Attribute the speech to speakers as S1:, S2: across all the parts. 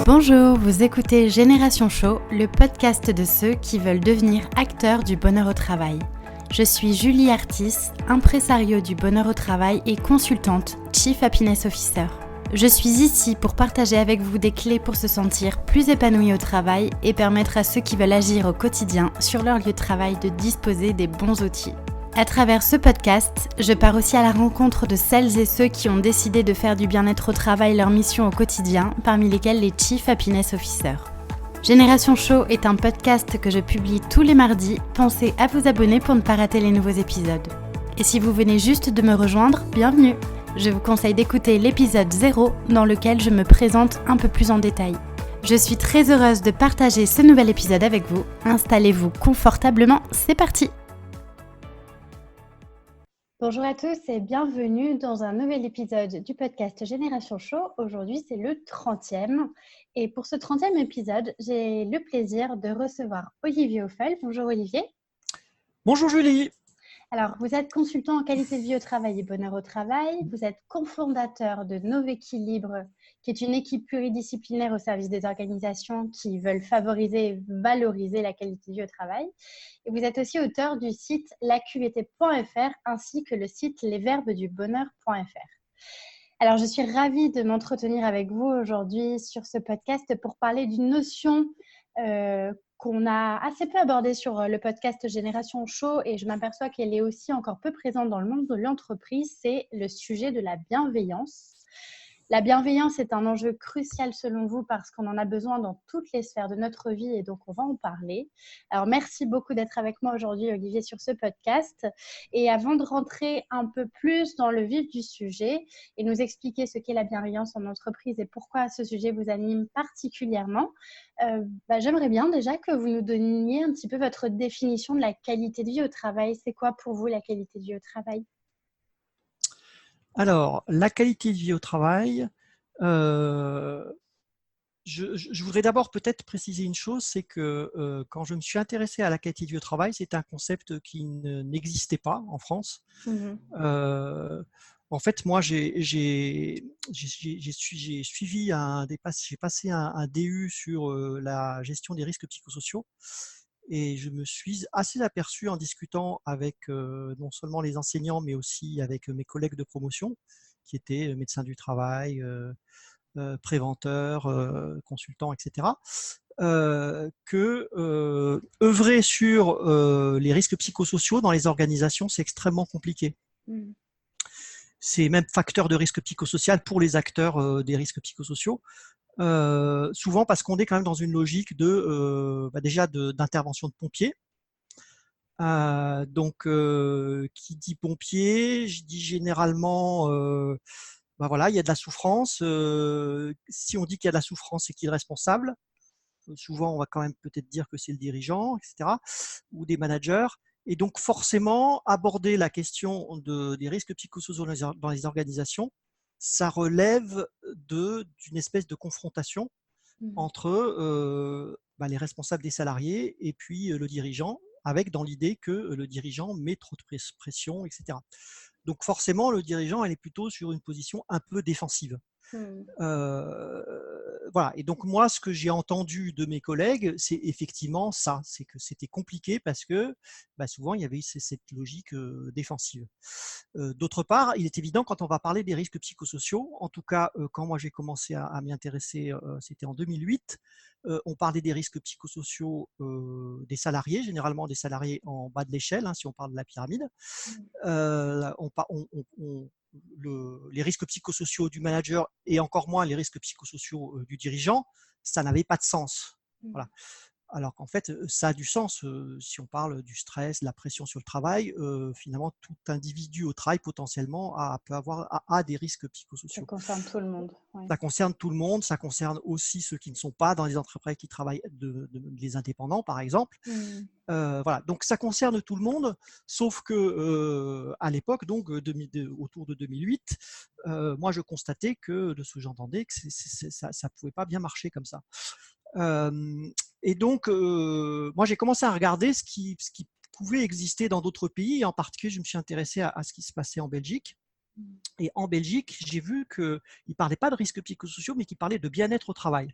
S1: Bonjour, vous écoutez Génération Show, le podcast de ceux qui veulent devenir acteurs du bonheur au travail. Je suis Julie Artis, impresario du bonheur au travail et consultante Chief Happiness Officer. Je suis ici pour partager avec vous des clés pour se sentir plus épanoui au travail et permettre à ceux qui veulent agir au quotidien sur leur lieu de travail de disposer des bons outils. À travers ce podcast, je pars aussi à la rencontre de celles et ceux qui ont décidé de faire du bien-être au travail leur mission au quotidien, parmi lesquels les Chief Happiness Officers. Génération Show est un podcast que je publie tous les mardis. Pensez à vous abonner pour ne pas rater les nouveaux épisodes. Et si vous venez juste de me rejoindre, bienvenue. Je vous conseille d'écouter l'épisode 0 dans lequel je me présente un peu plus en détail. Je suis très heureuse de partager ce nouvel épisode avec vous. Installez-vous confortablement, c'est parti! Bonjour à tous et bienvenue dans un nouvel épisode du podcast Génération Show. Aujourd'hui, c'est le 30e. Et pour ce 30e épisode, j'ai le plaisir de recevoir Olivier Hoffel. Bonjour Olivier.
S2: Bonjour Julie.
S1: Alors, vous êtes consultant en qualité de vie au travail et bonheur au travail. Vous êtes cofondateur de Novéquilibre, qui est une équipe pluridisciplinaire au service des organisations qui veulent favoriser et valoriser la qualité de vie au travail. Et vous êtes aussi auteur du site laqvt.fr ainsi que le site lesverbesdubonheur.fr. Alors, je suis ravie de m'entretenir avec vous aujourd'hui sur ce podcast pour parler d'une notion qu'on a assez peu abordée sur le podcast Génération Show et je m'aperçois qu'elle est aussi encore peu présente dans le monde de l'entreprise, c'est le sujet de la bienveillance. La bienveillance est un enjeu crucial selon vous parce qu'on en a besoin dans toutes les sphères de notre vie et donc on va en parler. Alors merci beaucoup d'être avec moi aujourd'hui Olivier sur ce podcast et avant de rentrer un peu plus dans le vif du sujet et nous expliquer ce qu'est la bienveillance en entreprise et pourquoi ce sujet vous anime particulièrement, j'aimerais bien déjà que vous nous donniez un petit peu votre définition de la qualité de vie au travail. C'est quoi pour vous la qualité de vie au travail ?
S2: Alors, la qualité de vie au travail, je voudrais d'abord peut-être préciser une chose, c'est que quand je me suis intéressé à la qualité de vie au travail, c'est un concept qui n'existait pas en France. En fait, moi, j'ai suivi j'ai passé un DU sur la gestion des risques psychosociaux. Et je me suis assez aperçu en discutant avec non seulement les enseignants, mais aussi avec mes collègues de promotion, qui étaient médecins du travail, préventeurs, consultants, etc., que œuvrer sur les risques psychosociaux dans les organisations, c'est extrêmement compliqué. C'est même facteur de risque psychosocial pour les acteurs des risques psychosociaux. Souvent parce qu'on est quand même dans une logique d'intervention de pompiers. Qui dit pompier, je dis généralement, il y a de la souffrance. Si on dit qu'il y a de la souffrance, c'est qui est le responsable ? Souvent, on va quand même peut-être dire que c'est le dirigeant, etc., ou des managers. Et donc, forcément, aborder la question des risques psychosociaux dans les organisations, ça relève d'une espèce de confrontation entre les responsables des salariés et puis le dirigeant, avec dans l'idée que le dirigeant met trop de pression, etc. Donc forcément, le dirigeant, elle est plutôt sur une position un peu défensive. Voilà. Et donc moi, ce que j'ai entendu de mes collègues, c'est effectivement ça, c'est que c'était compliqué parce que souvent il y avait cette logique défensive. D'autre part, il est évident quand on va parler des risques psychosociaux, en tout cas quand moi j'ai commencé à m'y intéresser, c'était en 2008, on parlait des risques psychosociaux des salariés, généralement des salariés en bas de l'échelle, si on parle de la pyramide. Les risques psychosociaux du manager et encore moins les risques psychosociaux du dirigeant, ça n'avait pas de sens. Voilà. Alors qu'en fait, ça a du sens si on parle du stress, de la pression sur le travail. Finalement, tout individu au travail potentiellement a des risques psychosociaux.
S1: Ça concerne tout le monde.
S2: Ouais. Ça concerne tout le monde. Ça concerne aussi ceux qui ne sont pas dans les entreprises qui travaillent, les indépendants par exemple. Voilà. Donc ça concerne tout le monde, sauf que à l'époque, donc autour de 2008, moi je constatais que de ce que j'entendais que ça pouvait pas bien marcher comme ça. Et donc, moi, j'ai commencé à regarder ce qui pouvait exister dans d'autres pays. Et en particulier, je me suis intéressé à ce qui se passait en Belgique. Et en Belgique, j'ai vu qu'ils ne parlaient pas de risques psychosociaux, mais qu'ils parlaient de bien-être au travail.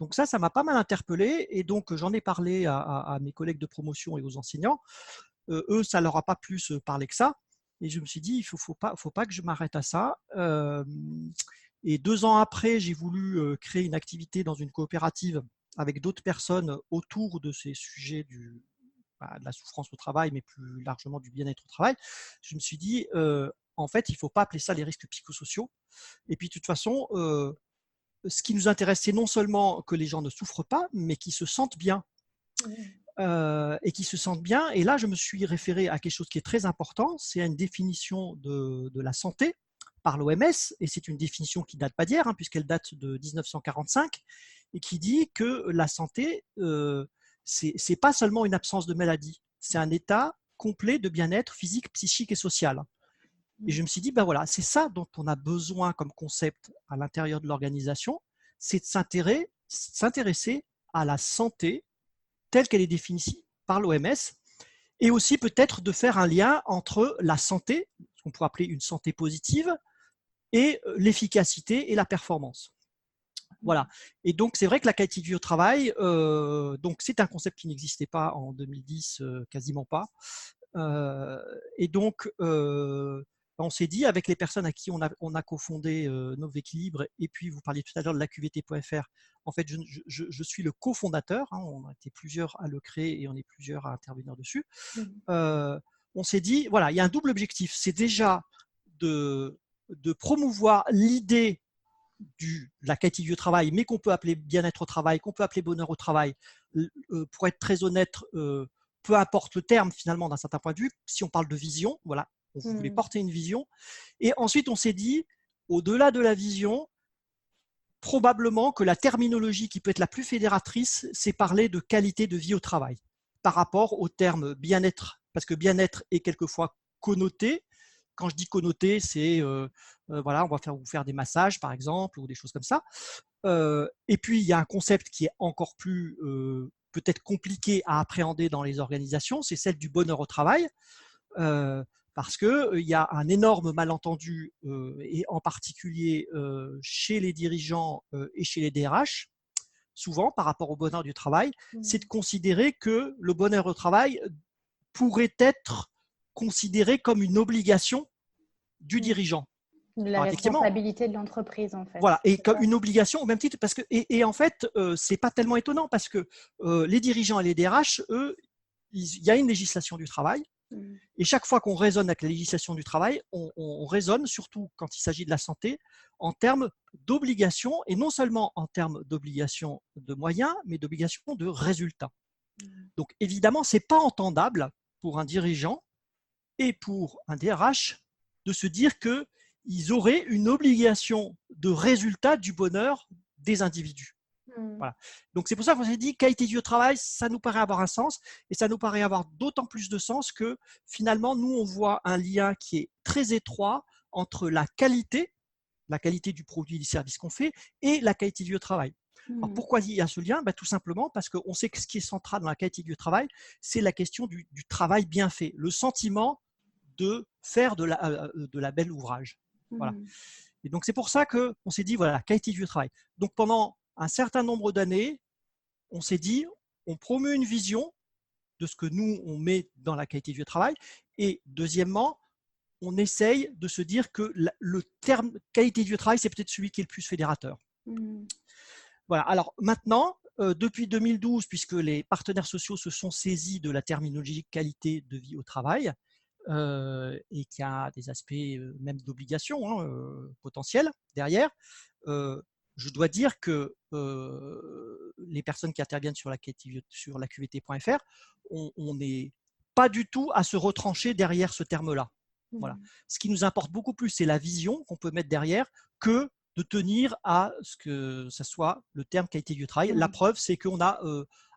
S2: Donc ça m'a pas mal interpellé et donc j'en ai parlé à mes collègues de promotion et aux enseignants. Eux, ça leur a pas plus parlé que ça. Et je me suis dit, il faut pas que je m'arrête à ça. Et 2 ans après, j'ai voulu créer une activité dans une coopérative avec d'autres personnes autour de ces sujets de la souffrance au travail, mais plus largement du bien-être au travail. Je me suis dit, en fait, il ne faut pas appeler ça les risques psychosociaux. Et puis, de toute façon, ce qui nous intéresse, c'est non seulement que les gens ne souffrent pas, mais qu'ils se sentent bien. Et qui se sentent bien. Et là, je me suis référé à quelque chose qui est très important, c'est à une définition de la santé par l'OMS, et c'est une définition qui ne date pas d'hier, hein, puisqu'elle date de 1945, et qui dit que la santé, c'est pas seulement une absence de maladie, c'est un état complet de bien-être physique, psychique et social. Et je me suis dit, ben voilà, c'est ça dont on a besoin comme concept à l'intérieur de l'organisation, c'est de s'intéresser à la santé telle qu'elle est définie par l'OMS, et aussi peut-être de faire un lien entre la santé, ce qu'on pourrait appeler une santé positive, et l'efficacité et la performance. Voilà. Et donc, c'est vrai que la qualité de vie au travail, donc c'est un concept qui n'existait pas en 2010, quasiment pas. Et donc, on s'est dit, avec les personnes à qui on a cofondé Novéquilibre, et puis vous parliez tout à l'heure de l'AQVT.fr, en fait, je suis le cofondateur, hein, on a été plusieurs à le créer et on est plusieurs à intervenir dessus. On s'est dit, voilà, il y a un double objectif, c'est déjà de promouvoir l'idée de la qualité du travail, mais qu'on peut appeler bien-être au travail, qu'on peut appeler bonheur au travail. Pour être très honnête, peu importe le terme finalement d'un certain point de vue, si on parle de vision, voilà, on voulait porter une vision. Et ensuite, on s'est dit, au-delà de la vision, probablement que la terminologie qui peut être la plus fédératrice, c'est parler de qualité de vie au travail par rapport au terme bien-être, parce que bien-être est quelquefois connoté. Quand je dis connoté, c'est voilà, on va vous faire des massages par exemple ou des choses comme ça. Et puis il y a un concept qui est encore plus peut-être compliqué à appréhender dans les organisations, c'est celle du bonheur au travail. Parce qu'il y a un énorme malentendu, et en particulier chez les dirigeants et chez les DRH, souvent par rapport au bonheur du travail, c'est de considérer que le bonheur au travail pourrait être considéré comme une obligation du dirigeant.
S1: La responsabilité de l'entreprise, en fait.
S2: Voilà, et comme une obligation au même titre, parce que, et en fait, c'est pas tellement étonnant parce que les dirigeants et les DRH, eux, il y a une législation du travail. Et chaque fois qu'on raisonne avec la législation du travail, on raisonne, surtout quand il s'agit de la santé, en termes d'obligation, et non seulement en termes d'obligation de moyens, mais d'obligation de résultats. Donc évidemment, ce n'est pas entendable pour un dirigeant et pour un DRH de se dire qu'ils auraient une obligation de résultat du bonheur des individus. Voilà. Donc c'est pour ça qu'on s'est dit qualité du travail, ça nous paraît avoir un sens, et ça nous paraît avoir d'autant plus de sens que finalement nous on voit un lien qui est très étroit entre la qualité du produit et du service qu'on fait et la qualité du travail. Alors pourquoi il y a ce lien? Tout simplement parce qu'on sait que ce qui est central dans la qualité du travail, c'est la question du travail bien fait, le sentiment de faire de la belle ouvrage. Voilà. Et donc c'est pour ça qu'on s'est dit voilà, qualité du travail. Donc pendant un certain nombre d'années, on s'est dit, on promeut une vision de ce que nous, on met dans la qualité du travail. Et deuxièmement, on essaye de se dire que le terme qualité du travail, c'est peut-être celui qui est le plus fédérateur. Voilà. Alors maintenant, depuis 2012, puisque les partenaires sociaux se sont saisis de la terminologie qualité de vie au travail, et qui a des aspects même d'obligation potentielle derrière, je dois dire que les personnes qui interviennent sur l'AQVT.fr, on n'est pas du tout à se retrancher derrière ce terme-là. Voilà. Ce qui nous importe beaucoup plus, c'est la vision qu'on peut mettre derrière que de tenir à ce que ça soit le terme qualité du travail. La preuve, c'est qu'on a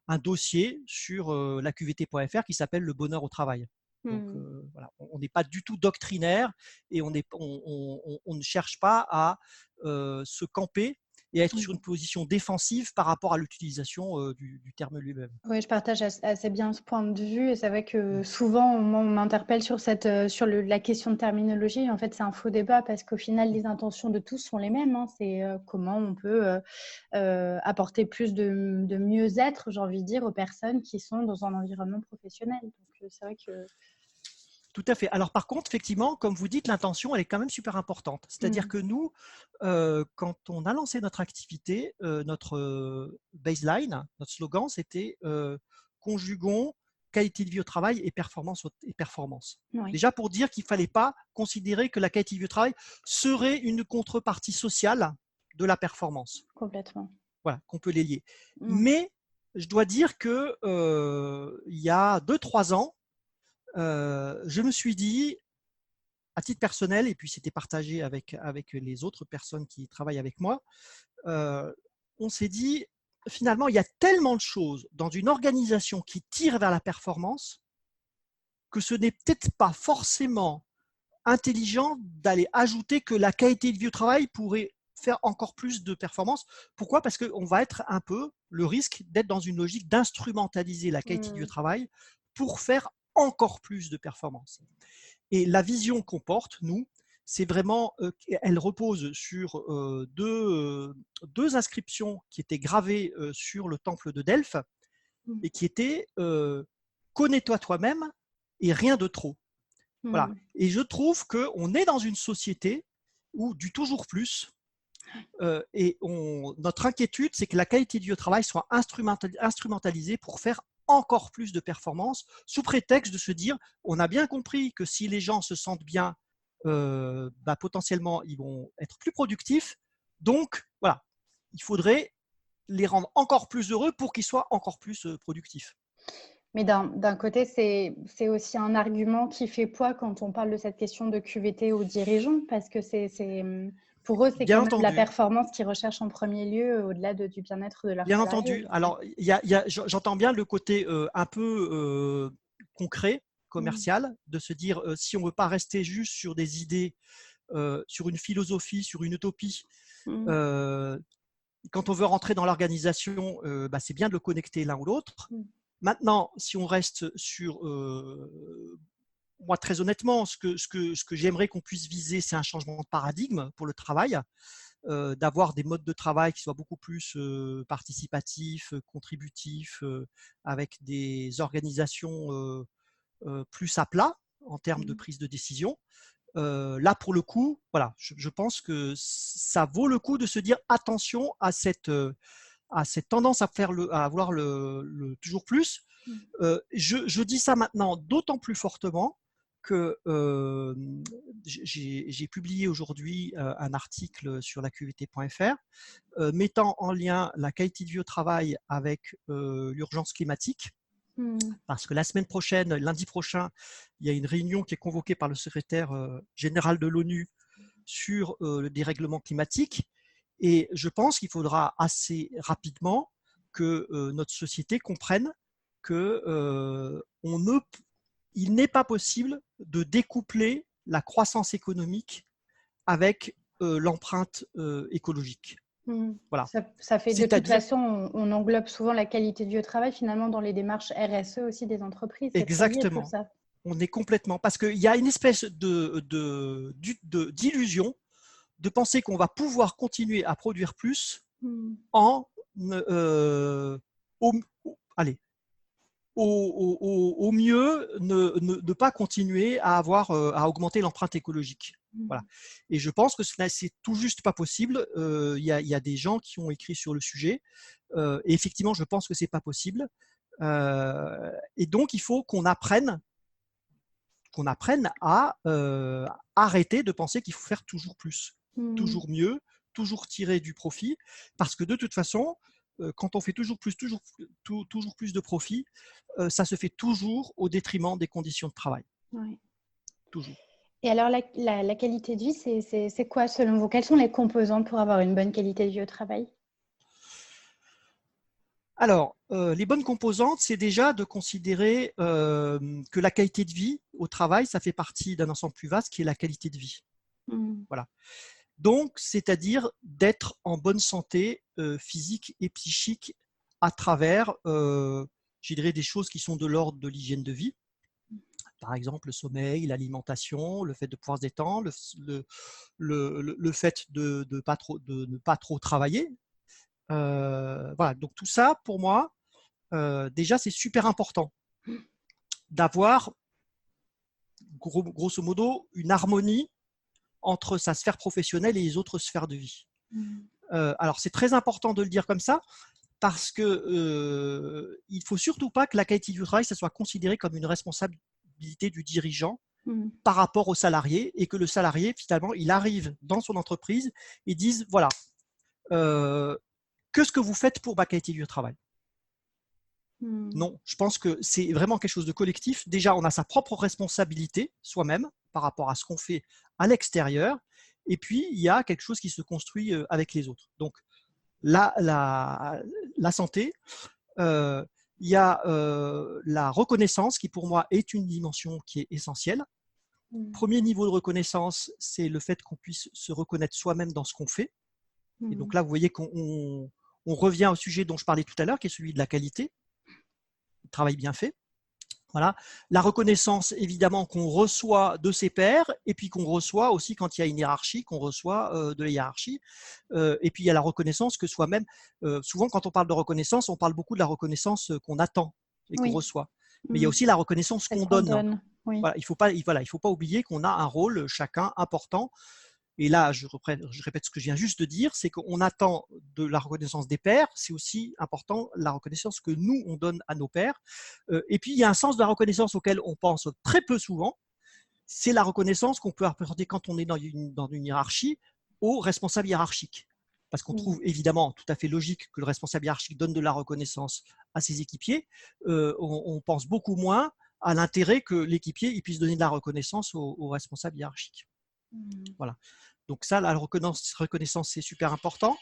S2: un dossier sur l'AQVT.fr qui s'appelle le bonheur au travail. Donc voilà, on n'est pas du tout doctrinaire et on ne cherche pas à se camper et être sur une position défensive par rapport à l'utilisation du terme lui-même.
S1: Oui, je partage assez bien ce point de vue. Et c'est vrai que souvent, on m'interpelle sur la question de terminologie. En fait, c'est un faux débat parce qu'au final, les intentions de tous sont les mêmes. Hein. C'est comment on peut apporter plus de mieux-être, j'ai envie de dire, aux personnes qui sont dans un environnement professionnel. Donc, c'est vrai que…
S2: Tout à fait. Alors par contre, effectivement, comme vous dites, l'intention, elle est quand même super importante. C'est-à-dire que nous, quand on a lancé notre activité, notre baseline, notre slogan, c'était conjuguons qualité de vie au travail et performance.
S1: Oui,
S2: Déjà pour dire qu'il ne fallait pas considérer que la qualité de vie au travail serait une contrepartie sociale de la performance.
S1: complètement.
S2: Voilà, qu'on peut les lier. Mais je dois dire que il y a 2-3 ans, je me suis dit, à titre personnel, et puis c'était partagé avec les autres personnes qui travaillent avec moi, on s'est dit, finalement, il y a tellement de choses dans une organisation qui tire vers la performance que ce n'est peut-être pas forcément intelligent d'aller ajouter que la qualité de vie au travail pourrait faire encore plus de performance. Pourquoi? Parce qu'on va être un peu le risque d'être dans une logique d'instrumentaliser la qualité de vie au travail pour faire encore plus de performance. Et la vision qu'on porte, nous, c'est vraiment, elle repose sur deux inscriptions qui étaient gravées sur le temple de Delphes et qui étaient connais-toi toi-même et rien de trop. Voilà. Et je trouve qu'on est dans une société où du toujours plus, et notre inquiétude, c'est que la qualité du travail soit instrumentalisée pour faire encore plus de performance, sous prétexte de se dire, on a bien compris que si les gens se sentent bien, potentiellement, ils vont être plus productifs. Donc, voilà, il faudrait les rendre encore plus heureux pour qu'ils soient encore plus productifs.
S1: Mais d'un côté, c'est aussi un argument qui fait poids quand on parle de cette question de QVT aux dirigeants, parce que pour eux, c'est
S2: Bien
S1: quand même la
S2: entendu.
S1: performance qu'ils recherchent en premier lieu, au-delà du bien-être de leurs
S2: Bien
S1: salariés.
S2: entendu. Alors, j'entends bien le côté un peu concret, commercial, de se dire si on ne veut pas rester juste sur des idées, sur une philosophie, sur une utopie, quand on veut rentrer dans l'organisation, c'est bien de le connecter l'un ou l'autre. Maintenant, si on reste sur… moi, très honnêtement, ce que j'aimerais qu'on puisse viser, c'est un changement de paradigme pour le travail, d'avoir des modes de travail qui soient beaucoup plus participatifs, contributifs, avec des organisations plus à plat en termes de prise de décision. Là, pour le coup, voilà, je pense que ça vaut le coup de se dire attention à cette tendance à avoir le toujours plus. Je dis ça maintenant d'autant plus fortement que j'ai publié aujourd'hui un article sur la QVT.fr mettant en lien la qualité de vie au travail avec l'urgence climatique. Parce que la semaine prochaine, lundi prochain, il y a une réunion qui est convoquée par le secrétaire général de l'ONU sur le dérèglement climatique. Et je pense qu'il faudra assez rapidement que notre société comprenne que il n'est pas possible de découpler la croissance économique avec l'empreinte écologique. Voilà.
S1: Ça fait de toute façon, on englobe souvent la qualité de vie au travail finalement dans les démarches RSE aussi des entreprises.
S2: Exactement.
S1: Tout ça.
S2: On est complètement… Parce qu'il y a une espèce d'illusion de penser qu'on va pouvoir continuer à produire plus en au mieux ne pas continuer à augmenter l'empreinte écologique. Voilà. Et je pense que c'est tout juste pas possible. Il y a des gens qui ont écrit sur le sujet. Et effectivement, je pense que c'est pas possible. Et donc, il faut qu'on apprenne à arrêter de penser qu'il faut faire toujours plus, toujours mieux, toujours tirer du profit. Parce que de toute façon, quand on fait toujours plus de profit, ça se fait toujours au détriment des conditions de travail.
S1: Ouais.
S2: Toujours.
S1: Et alors, la qualité de vie, c'est quoi selon vous? Quelles sont les composantes pour avoir une bonne qualité de vie au travail?
S2: Alors, les bonnes composantes, c'est déjà de considérer que la qualité de vie au travail, ça fait partie d'un ensemble plus vaste qui est la qualité de vie. Voilà. Donc, c'est-à-dire d'être en bonne santé physique et psychique à travers, je dirais, des choses qui sont de l'ordre de l'hygiène de vie. Par exemple, le sommeil, l'alimentation, le fait de pouvoir se détendre, le fait de ne pas trop travailler. Voilà, donc tout ça, pour moi, déjà, c'est super important d'avoir, grosso modo, une harmonie entre sa sphère professionnelle et les autres sphères de vie. Alors, c'est très important de le dire comme ça, parce que il ne faut surtout pas que la qualité du travail, ça soit considéré comme une responsabilité du dirigeant par rapport au salarié, et que le salarié, finalement, il arrive dans son entreprise et dise, voilà, qu'est-ce que vous faites pour ma qualité du travail? Non, je pense que c'est vraiment quelque chose de collectif. Déjà, on a sa propre responsabilité soi-même par rapport à ce qu'on fait à l'extérieur. Et puis, il y a quelque chose qui se construit avec les autres. Donc, la santé, il y a la reconnaissance qui, pour moi, est une dimension qui est essentielle. Premier niveau de reconnaissance, c'est le fait qu'on puisse se reconnaître soi-même dans ce qu'on fait. Et donc là, vous voyez qu'on revient au sujet dont je parlais tout à l'heure, qui est celui de la qualité. Travail bien fait. Voilà. La reconnaissance, évidemment, qu'on reçoit de ses pairs, et puis qu'on reçoit aussi quand il y a une hiérarchie, qu'on reçoit de la hiérarchie. Et puis il y a la reconnaissance que soi-même, souvent quand on parle de reconnaissance, on parle beaucoup de la reconnaissance qu'on attend et qu'on reçoit. Mais il y a aussi la reconnaissance qu'on donne.
S1: Oui.
S2: Voilà, il ne faut pas oublier qu'on a un rôle chacun important. Et là, je répète ce que je viens juste de dire, c'est qu'on attend de la reconnaissance des pairs, c'est aussi important la reconnaissance que nous, on donne à nos pairs. Et puis, il y a un sens de la reconnaissance auquel on pense très peu souvent, c'est la reconnaissance qu'on peut apporter quand on est dans une hiérarchie aux responsables hiérarchiques. Parce qu'on trouve évidemment tout à fait logique que le responsable hiérarchique donne de la reconnaissance à ses équipiers. On pense beaucoup moins à l'intérêt que l'équipier puisse donner de la reconnaissance aux responsables hiérarchiques. Voilà. Donc ça, la reconnaissance, c'est super important.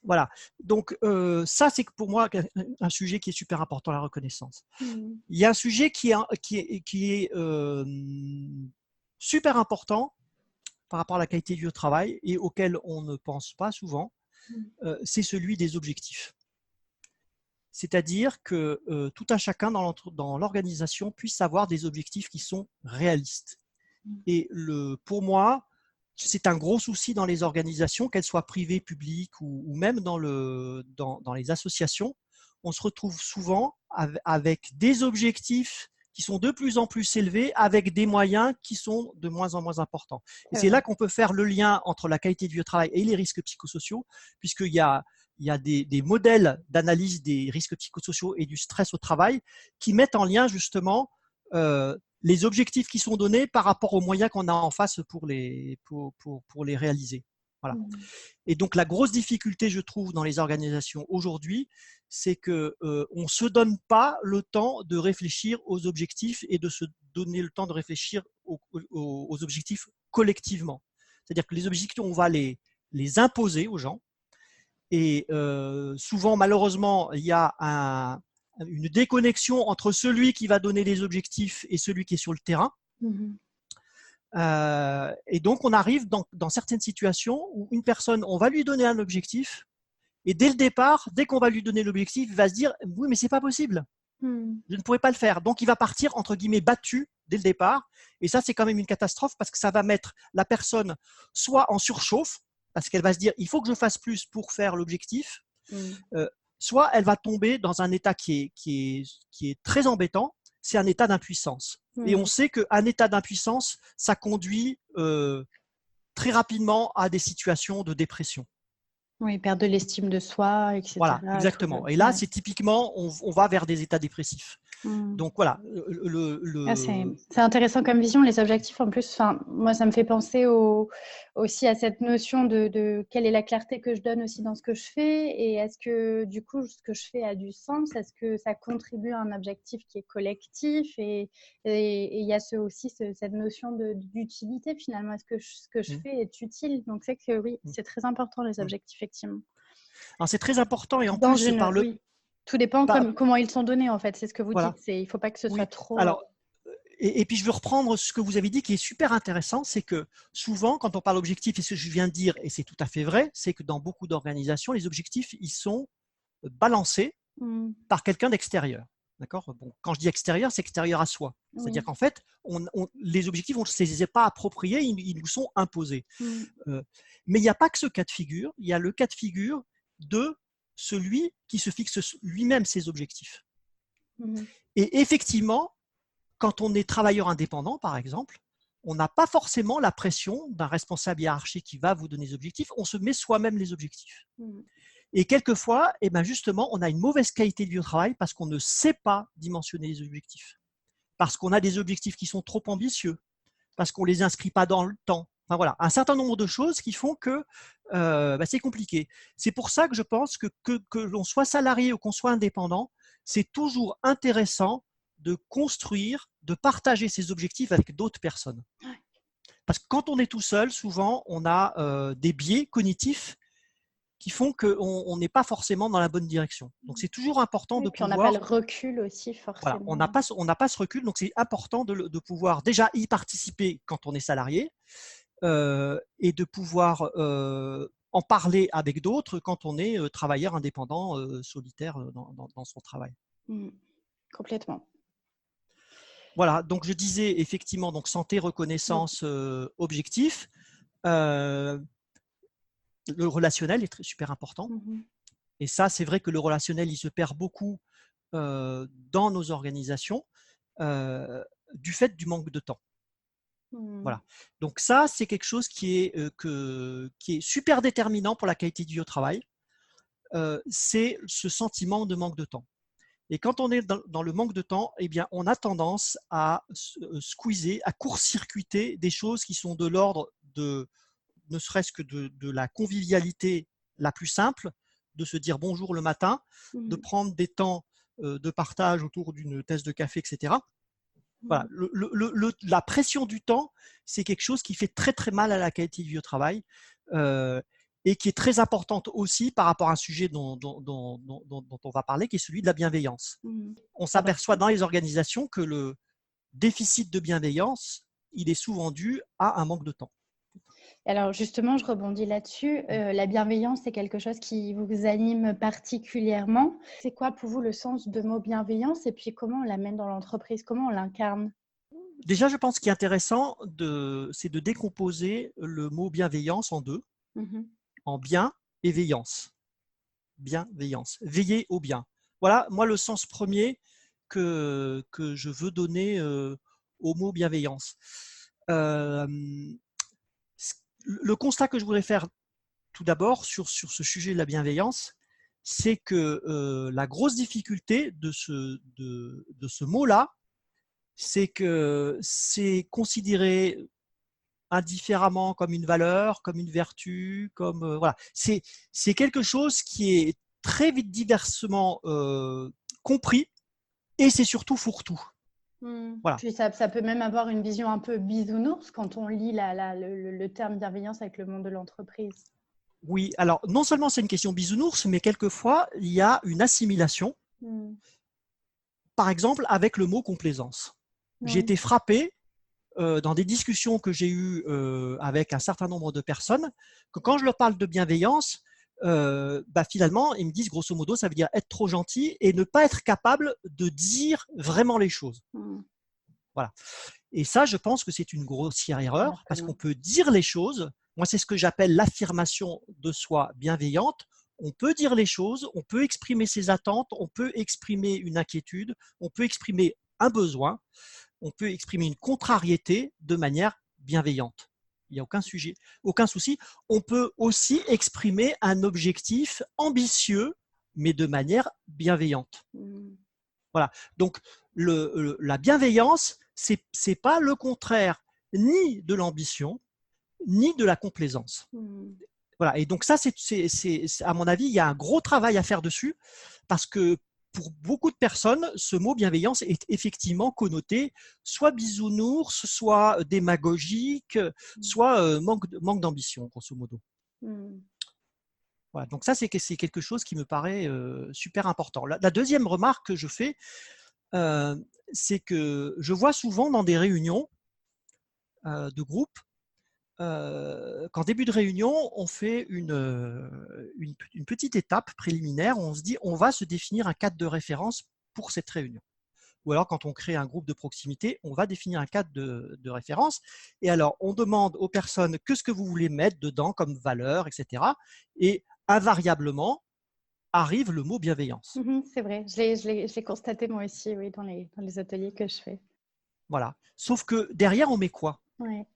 S2: Voilà. Donc ça, c'est pour moi un sujet qui est super important, la reconnaissance. Il y a un sujet qui est super important par rapport à la qualité du travail et auquel on ne pense pas souvent, c'est celui des objectifs. C'est-à-dire que tout un chacun dans l'organisation puisse avoir des objectifs qui sont réalistes. Et pour moi, c'est un gros souci dans les organisations, qu'elles soient privées, publiques ou même dans les associations. On se retrouve souvent avec des objectifs qui sont de plus en plus élevés, avec des moyens qui sont de moins en moins importants. Et c'est là qu'on peut faire le lien entre la qualité du travail et les risques psychosociaux, puisqu'il y a des modèles d'analyse des risques psychosociaux et du stress au travail qui mettent en lien justement les objectifs qui sont donnés par rapport aux moyens qu'on a en face pour les réaliser. Voilà. Et donc, la grosse difficulté, je trouve, dans les organisations aujourd'hui, c'est qu'on ne se donne pas le temps de réfléchir aux objectifs et de se donner le temps de réfléchir aux objectifs collectivement. C'est-à-dire que les objectifs, on va les imposer aux gens. Et souvent, malheureusement, il y a une déconnexion entre celui qui va donner les objectifs et celui qui est sur le terrain. Et donc, on arrive dans certaines situations où une personne, on va lui donner un objectif, et dès le départ, dès qu'on va lui donner l'objectif, il va se dire « oui, mais c'est pas possible, je ne pourrais pas le faire ». Donc, il va partir, entre guillemets, battu dès le départ. Et ça, c'est quand même une catastrophe parce que ça va mettre la personne soit en surchauffe, parce qu'elle va se dire « il faut que je fasse plus pour faire l'objectif », soit elle va tomber dans un état qui est très embêtant, c'est un état d'impuissance. Et on sait qu'un état d'impuissance, ça conduit très rapidement à des situations de dépression.
S1: Oui, perdre de l'estime de soi, etc.
S2: Voilà, exactement. Et là, c'est typiquement, on va vers des états dépressifs. Donc voilà.
S1: C'est intéressant comme vision, les objectifs en plus. Moi, ça me fait penser aussi à cette notion de quelle est la clarté que je donne aussi dans ce que je fais, et est-ce que du coup, ce que je fais a du sens, est-ce que ça contribue à un objectif qui est collectif, et il y a aussi cette notion d'utilité finalement. Est-ce que ce que je fais est utile? Donc c'est que oui, c'est très important les objectifs, effectivement.
S2: Alors c'est très important, et en plus par le...
S1: Oui. Tout dépend comment ils sont donnés, en fait. C'est ce que vous dites. Il ne faut pas que ce soit trop…
S2: Alors, et puis, je veux reprendre ce que vous avez dit qui est super intéressant, c'est que souvent, quand on parle objectif, et ce que je viens de dire, et c'est tout à fait vrai, c'est que dans beaucoup d'organisations, les objectifs, ils sont balancés par quelqu'un d'extérieur. D'accord. Bon, quand je dis extérieur, c'est extérieur à soi. C'est-à-dire
S1: Oui.
S2: qu'en fait, les objectifs, on ne se les est pas appropriés, ils nous sont imposés. Mais il n'y a pas que ce cas de figure, il y a le cas de figure de celui qui se fixe lui-même ses objectifs. Et effectivement, quand on est travailleur indépendant, par exemple, on n'a pas forcément la pression d'un responsable hiérarchique qui va vous donner des objectifs, on se met soi-même les objectifs. Et quelquefois, eh ben justement, on a une mauvaise qualité de vie au travail parce qu'on ne sait pas dimensionner les objectifs, parce qu'on a des objectifs qui sont trop ambitieux, parce qu'on ne les inscrit pas dans le temps. Enfin, voilà, un certain nombre de choses qui font que c'est compliqué. C'est pour ça que je pense que l'on soit salarié ou qu'on soit indépendant, c'est toujours intéressant de construire, de partager ses objectifs avec d'autres personnes. Parce que quand on est tout seul, souvent, on a des biais cognitifs qui font qu'on n'est pas forcément dans la bonne direction. Donc, c'est toujours important de
S1: puis on
S2: pouvoir…
S1: n'a pas le recul aussi,
S2: Voilà, on
S1: forcément.
S2: n'a pas ce recul, donc c'est important de pouvoir déjà y participer quand on est salarié et de pouvoir en parler avec d'autres quand on est travailleur indépendant, solitaire dans son travail.
S1: Complètement.
S2: Voilà, donc je disais effectivement, donc santé, reconnaissance, objectif. Le relationnel est super important. Et ça, c'est vrai que le relationnel, il se perd beaucoup dans nos organisations du fait du manque de temps. Voilà. Donc ça, c'est quelque chose qui est super déterminant pour la qualité de vie au travail. C'est ce sentiment de manque de temps. Et quand on est dans le manque de temps, eh bien, on a tendance à squeezer, à court-circuiter des choses qui sont de l'ordre de, ne serait-ce que de la convivialité la plus simple, de se dire bonjour le matin, de prendre des temps de partage autour d'une tasse de café, etc. Voilà. La pression du temps, c'est quelque chose qui fait très très mal à la qualité de vie au travail et qui est très importante aussi par rapport à un sujet dont on va parler, qui est celui de la bienveillance. On s'aperçoit dans les organisations que le déficit de bienveillance, il est souvent dû à un manque de temps.
S1: Alors justement, je rebondis là-dessus. La bienveillance, c'est quelque chose qui vous anime particulièrement. C'est quoi pour vous le sens de mot bienveillance et puis comment on l'amène dans l'entreprise? Comment on l'incarne?
S2: Déjà, je pense qu'il est intéressant, c'est de décomposer le mot bienveillance en deux, en bien et veillance. Bienveillance, veiller au bien. Voilà, moi, le sens premier que je veux donner au mot bienveillance. Le constat que je voudrais faire tout d'abord sur ce sujet de la bienveillance, c'est que la grosse difficulté de ce mot-là, c'est que c'est considéré indifféremment comme une valeur, comme une vertu, comme voilà. C'est quelque chose qui est très vite diversement compris et c'est surtout fourre-tout.
S1: Voilà. Puis ça peut même avoir une vision un peu bisounours quand on lit le terme bienveillance avec le monde de l'entreprise.
S2: Oui, alors non seulement c'est une question bisounours, mais quelquefois il y a une assimilation, par exemple avec le mot complaisance. J'ai été frappé dans des discussions que j'ai eues avec un certain nombre de personnes, que quand je leur parle de bienveillance, finalement, ils me disent grosso modo, ça veut dire être trop gentil et ne pas être capable de dire vraiment les choses. Voilà. Et ça, je pense que c'est une grossière erreur parce qu'on peut dire les choses. Moi, c'est ce que j'appelle l'affirmation de soi bienveillante. On peut dire les choses, on peut exprimer ses attentes, on peut exprimer une inquiétude, on peut exprimer un besoin, on peut exprimer une contrariété de manière bienveillante. Il n'y a aucun souci. On peut aussi exprimer un objectif ambitieux, mais de manière bienveillante. Voilà. Donc, la bienveillance, ce n'est pas le contraire ni de l'ambition, ni de la complaisance. Voilà. Et donc, ça, à mon avis, il y a un gros travail à faire dessus parce que pour beaucoup de personnes, ce mot bienveillance est effectivement connoté soit bisounours, soit démagogique, soit manque d'ambition, grosso modo. Voilà, donc ça, c'est quelque chose qui me paraît super important. La deuxième remarque que je fais, c'est que je vois souvent dans des réunions de groupe, qu'en début de réunion, on fait une petite étape préliminaire où on se dit on va se définir un cadre de référence pour cette réunion. Ou alors, quand on crée un groupe de proximité, on va définir un cadre de référence. Et alors, on demande aux personnes que ce que vous voulez mettre dedans comme valeur, etc. Et invariablement, arrive le mot bienveillance.
S1: C'est vrai, je l'ai constaté moi aussi, oui, dans les ateliers que je fais.
S2: Voilà. Sauf que derrière, on met quoi?
S1: Ouais.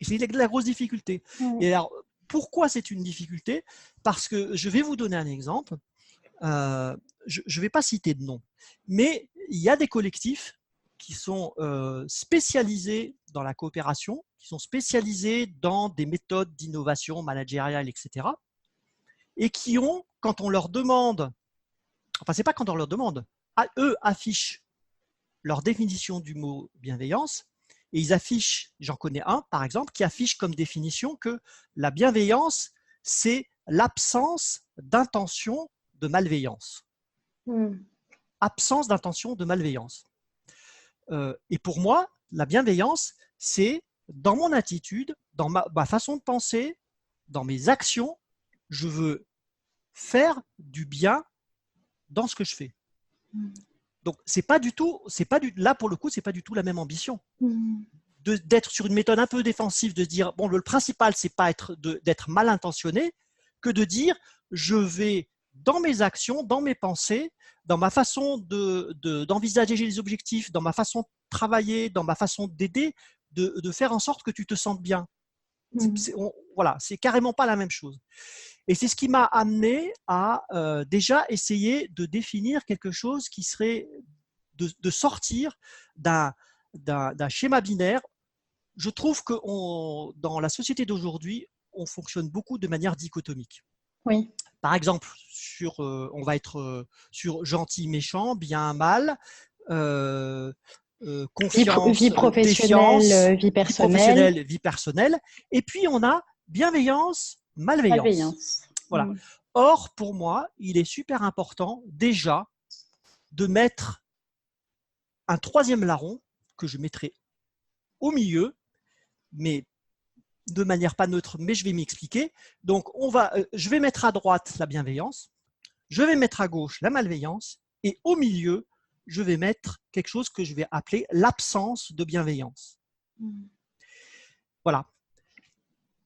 S2: C'est la grosse difficulté.
S1: Ouais.
S2: Et alors, pourquoi c'est une difficulté? Parce que je vais vous donner un exemple. Je ne vais pas citer de nom, mais il y a des collectifs qui sont spécialisés dans la coopération, qui sont spécialisés dans des méthodes d'innovation managériale, etc. Et qui ont, quand on leur demande, enfin, c'est pas quand on leur demande, eux affichent leur définition du mot bienveillance, et ils affichent, j'en connais un par exemple, qui affiche comme définition que la bienveillance, c'est l'absence d'intention de malveillance. Absence d'intention de malveillance. Et pour moi, la bienveillance, c'est dans mon attitude, dans ma façon de penser, dans mes actions, je veux faire du bien dans ce que je fais. Donc, là pour le coup, c'est pas du tout la même ambition. D'être sur une méthode un peu défensive, de se dire, bon, le principal, c'est pas d'être mal intentionné, que de dire, je vais, dans mes actions, dans mes pensées, dans ma façon d'envisager les objectifs, dans ma façon de travailler, dans ma façon d'aider, de faire en sorte que tu te sentes bien. Voilà, c'est carrément pas la même chose. Et c'est ce qui m'a amené à déjà essayer de définir quelque chose qui serait de sortir d'un schéma binaire. Je trouve que dans la société d'aujourd'hui, on fonctionne beaucoup de manière dichotomique.
S1: Oui.
S2: Par exemple, on va être sur gentil, méchant, bien, mal, confiance,
S1: vie professionnelle,
S2: défiance,
S1: vie personnelle.
S2: vie personnelle. Et puis, on a bienveillance, malveillance. Voilà. Or, pour moi, il est super important déjà de mettre un troisième larron que je mettrai au milieu, mais de manière pas neutre, mais je vais m'expliquer. Donc, je vais mettre à droite la bienveillance, je vais mettre à gauche la malveillance, et au milieu, je vais mettre quelque chose que je vais appeler l'absence de bienveillance. Voilà.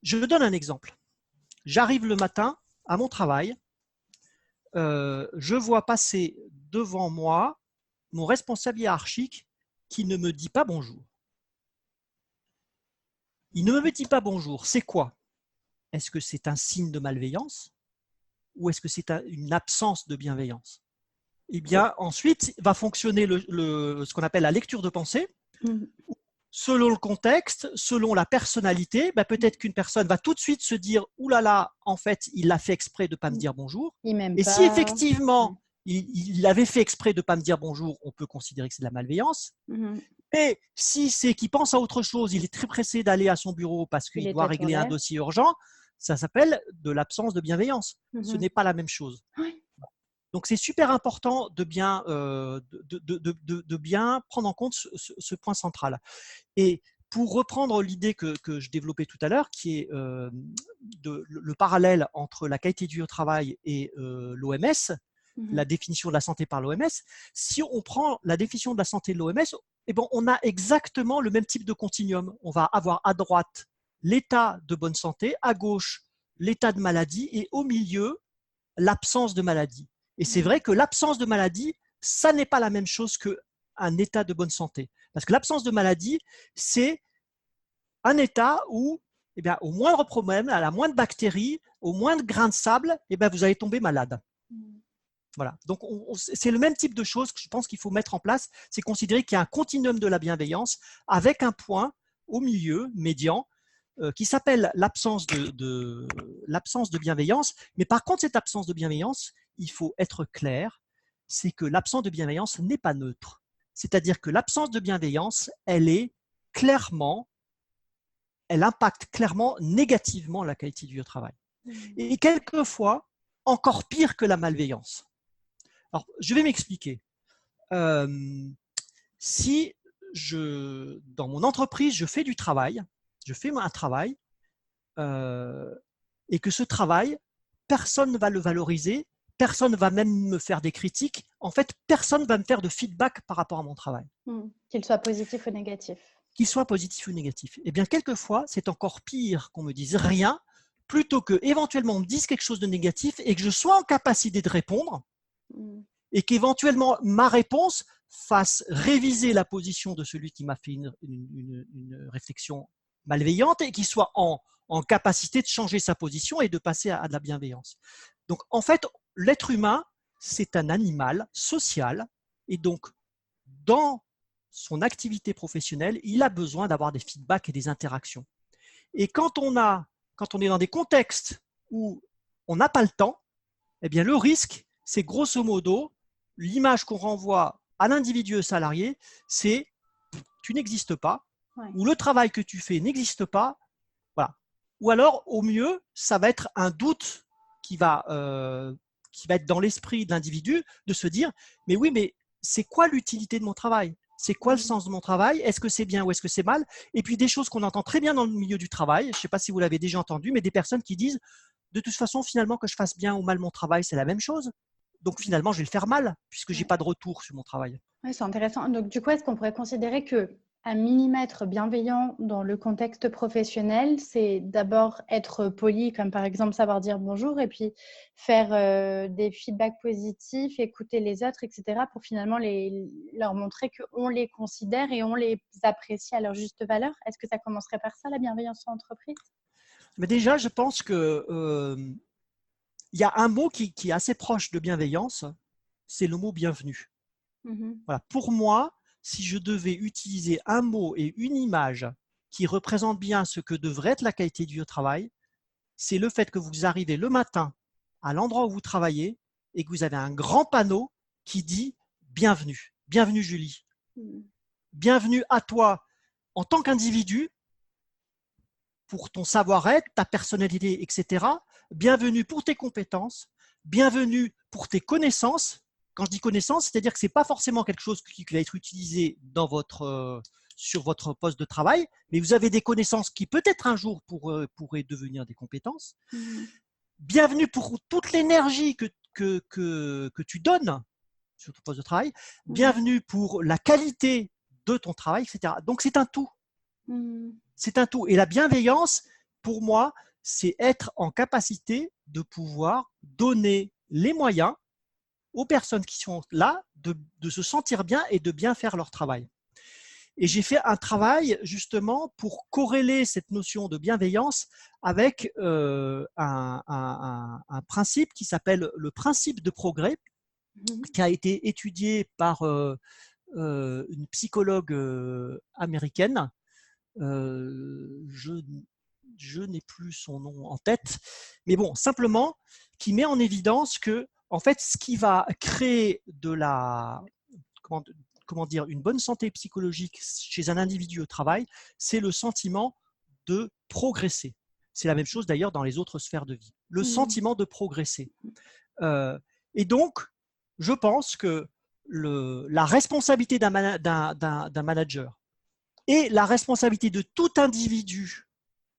S2: Je donne un exemple. J'arrive le matin à mon travail, je vois passer devant moi mon responsable hiérarchique qui ne me dit pas bonjour. Il ne me dit pas bonjour. C'est quoi? Est-ce que c'est un signe de malveillance ou est-ce que c'est une absence de bienveillance? Eh bien, ensuite, va fonctionner ce qu'on appelle la lecture de pensée. Selon le contexte, selon la personnalité, peut-être qu'une personne va tout de suite se dire « Ouh là là, en fait, il l'a fait exprès de ne pas me dire bonjour ». Et si effectivement, il avait fait exprès de ne pas me dire bonjour, on peut considérer que c'est de la malveillance. Et si c'est qu'il pense à autre chose, il est très pressé d'aller à son bureau parce qu'il doit régler un dossier urgent, ça s'appelle de l'absence de bienveillance. Ce n'est pas la même chose. Donc, c'est super important de bien prendre en compte ce point central. Et pour reprendre l'idée que je développais tout à l'heure, qui est le parallèle entre la qualité du vie au travail et l'OMS, la définition de la santé par l'OMS, si on prend la définition de la santé de l'OMS, eh ben, on a exactement le même type de continuum. On va avoir à droite l'état de bonne santé, à gauche l'état de maladie et au milieu l'absence de maladie. Et c'est vrai que l'absence de maladie, ça n'est pas la même chose qu'un état de bonne santé. Parce que l'absence de maladie, c'est un état où, eh bien, au moindre problème, à la moindre bactérie, au moindre grain de sable, eh bien, vous allez tomber malade. Voilà. Donc, c'est le même type de choses que je pense qu'il faut mettre en place. C'est considérer qu'il y a un continuum de la bienveillance avec un point au milieu, médian, qui s'appelle l'absence de bienveillance. Mais par contre, cette absence de bienveillance, il faut être clair, c'est que l'absence de bienveillance n'est pas neutre. C'est-à-dire que l'absence de bienveillance, elle impacte clairement négativement la qualité du travail. Et quelquefois, encore pire que la malveillance. Alors, je vais m'expliquer. si dans mon entreprise, je fais un travail, et que ce travail, personne ne va le valoriser, personne ne va même me faire des critiques. En fait, personne ne va me faire de feedback par rapport à mon travail.
S1: Qu'il soit positif ou négatif.
S2: Qu'il soit positif ou négatif. Eh bien, quelquefois, c'est encore pire qu'on me dise rien, plutôt que éventuellement on me dise quelque chose de négatif et que je sois en capacité de répondre, et qu'éventuellement ma réponse fasse réviser la position de celui qui m'a fait une réflexion malveillante et qui soit en capacité de changer sa position et de passer à de la bienveillance. Donc, en fait, l'être humain, c'est un animal social, et donc, dans son activité professionnelle, il a besoin d'avoir des feedbacks et des interactions. Et quand on est dans des contextes où on n'a pas le temps, eh bien, le risque, c'est grosso modo, l'image qu'on renvoie à l'individu salarié, c'est tu n'existes pas, ou le travail que tu fais n'existe pas, voilà. Ou alors, au mieux, ça va être un doute qui va être dans l'esprit de l'individu de se dire « mais oui, mais c'est quoi l'utilité de mon travail ? C'est quoi le sens de mon travail ? Est-ce que c'est bien ou est-ce que c'est mal ?» Et puis des choses qu'on entend très bien dans le milieu du travail, je ne sais pas si vous l'avez déjà entendu, mais des personnes qui disent « de toute façon, finalement, que je fasse bien ou mal mon travail, c'est la même chose. Donc finalement, je vais le faire mal puisque je n'ai pas de retour sur mon travail. »
S1: Oui, c'est intéressant. Donc du coup, est-ce qu'on pourrait considérer que à minima être bienveillant dans le contexte professionnel, c'est d'abord être poli, comme par exemple savoir dire bonjour, et puis faire des feedbacks positifs, écouter les autres, etc., pour finalement leur montrer qu'on les considère et on les apprécie à leur juste valeur. Est-ce que ça commencerait par ça, la bienveillance en entreprise ?
S2: Mais déjà, je pense que il y a un mot qui est assez proche de bienveillance, c'est le mot bienvenue. Voilà. Pour moi, si je devais utiliser un mot et une image qui représentent bien ce que devrait être la qualité de vie au travail, c'est le fait que vous arrivez le matin à l'endroit où vous travaillez et que vous avez un grand panneau qui dit « Bienvenue, bienvenue Julie, bienvenue à toi en tant qu'individu, pour ton savoir-être, ta personnalité, etc. Bienvenue pour tes compétences, bienvenue pour tes connaissances. » Quand je dis connaissances, c'est-à-dire que ce n'est pas forcément quelque chose qui va être utilisé sur votre poste de travail, mais vous avez des connaissances qui peut-être un jour pourraient devenir des compétences. Bienvenue pour toute l'énergie que tu donnes sur ton poste de travail. Bienvenue pour la qualité de ton travail, etc. Donc, c'est un tout. C'est un tout. Et la bienveillance, pour moi, c'est être en capacité de pouvoir donner les moyens aux personnes qui sont là de se sentir bien et de bien faire leur travail. Et j'ai fait un travail justement pour corréler cette notion de bienveillance avec un principe qui s'appelle le principe de progrès, qui a été étudié par une psychologue américaine. Je n'ai plus son nom en tête, mais bon, simplement, qui met en évidence que, en fait, ce qui va créer une bonne santé psychologique chez un individu au travail, c'est le sentiment de progresser. C'est la même chose d'ailleurs dans les autres sphères de vie. Le sentiment de progresser. Et donc, je pense que la responsabilité d'un manager et la responsabilité de tout individu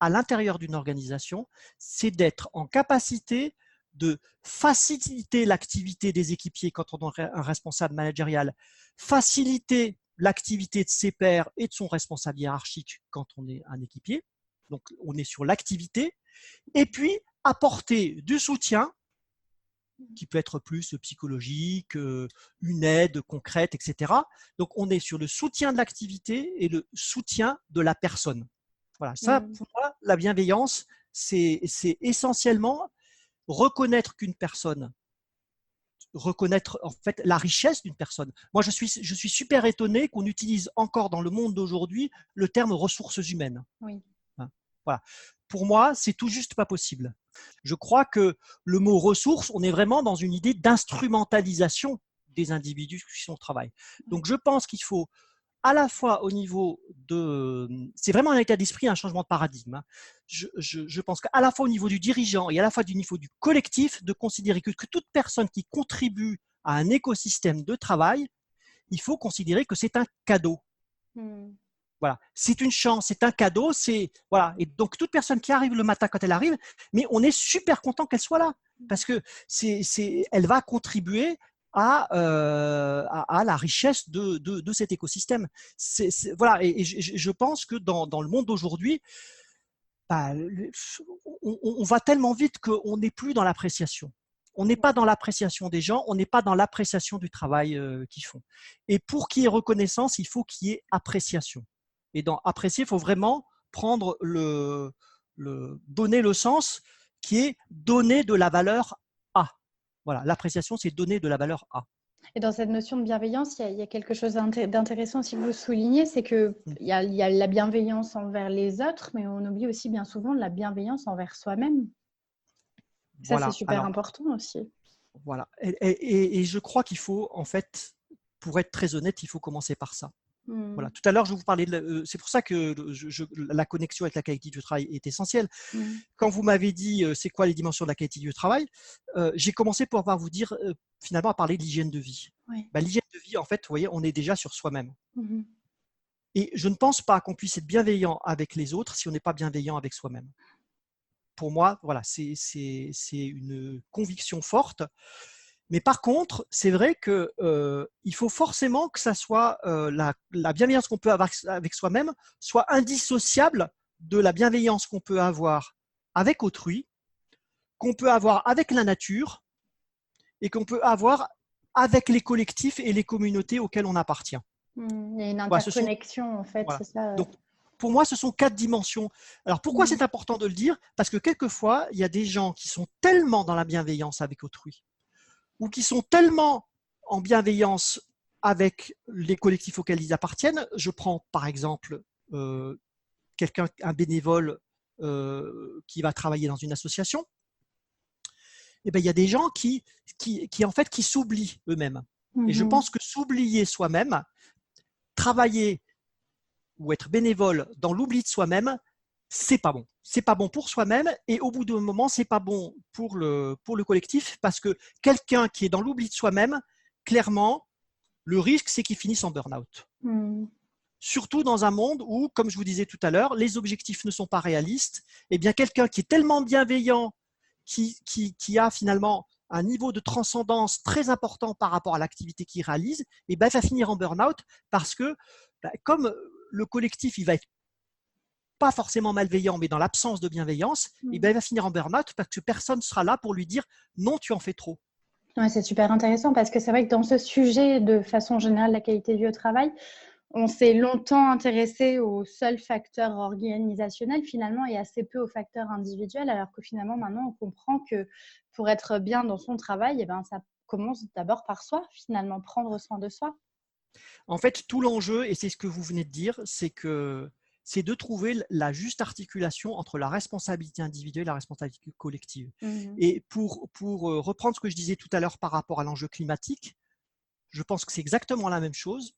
S2: à l'intérieur d'une organisation, c'est d'être en capacité de faciliter l'activité des équipiers quand on est un responsable managérial, faciliter l'activité de ses pairs et de son responsable hiérarchique quand on est un équipier. Donc, on est sur l'activité. Et puis, apporter du soutien qui peut être plus psychologique, une aide concrète, etc. Donc, on est sur le soutien de l'activité et le soutien de la personne. Voilà, ça, pour moi, la bienveillance, c'est essentiellement reconnaître qu'une personne, reconnaître en fait la richesse d'une personne. Moi, je suis super étonné qu'on utilise encore dans le monde d'aujourd'hui le terme ressources humaines.
S1: Oui.
S2: Voilà. Pour moi, c'est tout juste pas possible. Je crois que le mot ressources, on est vraiment dans une idée d'instrumentalisation des individus qui sont au travail. Donc, je pense qu'il faut à la fois au niveau de… C'est vraiment un état d'esprit, un changement de paradigme. Je pense qu'à la fois au niveau du dirigeant et à la fois du niveau du collectif, de considérer que toute personne qui contribue à un écosystème de travail il faut considérer que c'est un cadeau. Voilà, c'est une chance, c'est un cadeau, voilà. Et donc toute personne qui arrive le matin quand elle arrive, mais on est super content qu'elle soit là parce que elle va contribuer à la richesse de cet écosystème. Voilà, et je pense que dans le monde d'aujourd'hui, bah, on va tellement vite qu'on n'est plus dans l'appréciation. On n'est pas dans l'appréciation des gens, on n'est pas dans l'appréciation du travail qu'ils font. Et pour qu'il y ait reconnaissance, il faut qu'il y ait appréciation. Et dans apprécier, il faut vraiment prendre donner le sens qui est donner de la valeur à. Voilà, l'appréciation, c'est donner de la valeur à.
S1: Et dans cette notion de bienveillance, il y a quelque chose d'intéressant aussi que vous soulignez, c'est qu'il y a la bienveillance envers les autres, mais on oublie aussi bien souvent la bienveillance envers soi-même. Ça, voilà. C'est super important aussi.
S2: Voilà. Et je crois qu'il faut, en fait, pour être très honnête, il faut commencer par ça. Voilà. Tout à l'heure, je vous parlais c'est pour ça que la connexion avec la qualité du travail est essentielle. Quand vous m'avez dit c'est quoi les dimensions de la qualité du travail, j'ai commencé pour pouvoir vous dire finalement à parler de l'hygiène de vie. Bah, l'hygiène de vie, en fait, vous voyez, on est déjà sur soi-même. Et je ne pense pas qu'on puisse être bienveillant avec les autres si on n'est pas bienveillant avec soi-même. Pour moi, voilà, c'est une conviction forte. Mais par contre, c'est vrai qu'il faut forcément que ça soit la bienveillance qu'on peut avoir avec soi-même soit indissociable de la bienveillance qu'on peut avoir avec autrui, qu'on peut avoir avec la nature et qu'on peut avoir avec les collectifs et les communautés auxquelles on appartient.
S1: Il y a une interconnexion, en fait, voilà. C'est ça.
S2: Donc, pour moi, ce sont 4 dimensions. Alors, pourquoi c'est important de le dire? Parce que quelquefois, il y a des gens qui sont tellement dans la bienveillance avec autrui, ou qui sont tellement en bienveillance avec les collectifs auxquels ils appartiennent. Je prends par exemple un bénévole qui va travailler dans une association. Et bien, il y a des gens qui s'oublient eux-mêmes. Et je pense que s'oublier soi-même, travailler ou être bénévole dans l'oubli de soi-même, c'est pas bon. C'est pas bon pour soi-même et au bout d'un moment, c'est pas bon pour le collectif parce que quelqu'un qui est dans l'oubli de soi-même, clairement, le risque, c'est qu'il finisse en burn-out. Surtout dans un monde où, comme je vous disais tout à l'heure, les objectifs ne sont pas réalistes. Eh bien, quelqu'un qui est tellement bienveillant, qui a finalement un niveau de transcendance très important par rapport à l'activité qu'il réalise, eh bien, il va finir en burn-out parce que, comme le collectif, il va être pas forcément malveillant, mais dans l'absence de bienveillance, et ben, il va finir en burn-out parce que personne ne sera là pour lui dire « non, tu en fais trop ».
S1: Ouais, c'est super intéressant parce que c'est vrai que dans ce sujet, de façon générale, la qualité de vie au travail, on s'est longtemps intéressé aux seuls facteurs organisationnels finalement et assez peu aux facteurs individuels, alors que finalement, maintenant, on comprend que pour être bien dans son travail, eh ben, ça commence d'abord par soi, finalement, prendre soin de soi.
S2: En fait, tout l'enjeu, et c'est ce que vous venez de dire, c'est de trouver la juste articulation entre la responsabilité individuelle et la responsabilité collective. Et pour reprendre ce que je disais tout à l'heure par rapport à l'enjeu climatique, je pense que c'est exactement la même chose.